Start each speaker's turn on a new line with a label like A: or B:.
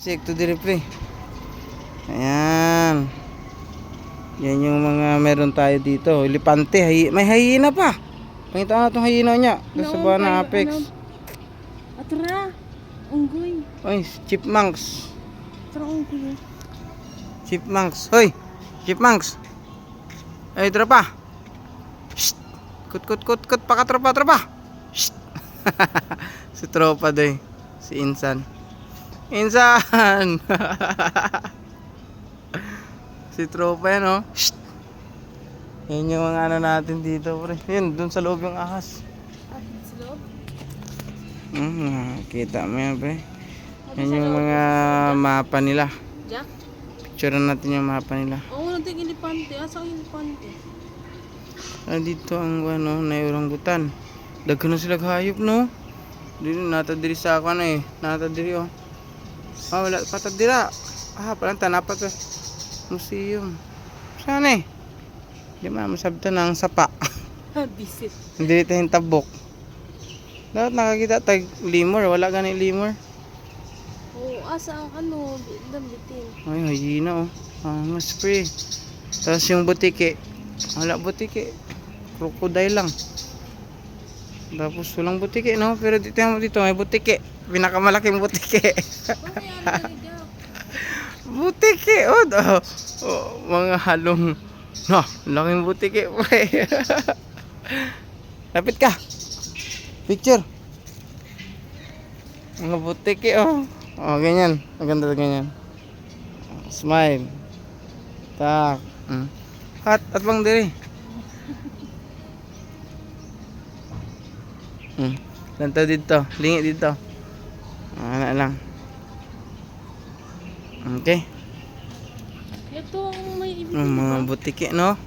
A: Check to the pre. Ayan. Yan yung mga meron tayo dito. Elepante, may hyena pa. Pakita nga itong hyena niya. Sa buwan na Apex.
B: Atara, unggoy.
A: Oy, chipmunks.
B: Atara, unggoy.
A: Chipmunks. Hoy, chipmunks. Ay, tropa. Shh. Kut. Pakatropa. Shh. Si tropa doy. Si Insan. Si tropa yan, oh. Shh. Yan yung mga ano natin dito, pre. Yun, dun sa loob yung ahas.
B: Sa loob?
A: Kita mo yan, pre. Yan yung mga mapa nila.
B: Jack?
A: Picture natin yung mapa nila.
B: Oo, natin elepante. Asa ang elepante?
A: Dito ang ano, nauranggutan. Daghan na sila hayop, no? Dito natadiri sa ako na natadiri, oh. Wala patadira. Palang tanapat sa museum. Saan di masabtan ng sapa.
B: Bisit.
A: Hindi tayong tabok. Dapat nakakita tag lemur, wala gani lemur.
B: Oo, asa ang ano, dambitin.
A: Ay, hyena, oh. Mas pre. Tapos yung butike. Wala butike. Crocodile lang. Tapos walang butike, no? Pero dito may butike. Pinakamalaking butike. Butike, mga halong. No, laking butike. Lapit ka. Picture. Mga butike, oh. Oh, ganyan. Maganda ganyan. Smile. Tak. At bang diri. Lantaw dito, lingi dito. Ano lang. Okay.
B: Ito ang may ibig.
A: Mga butike, no?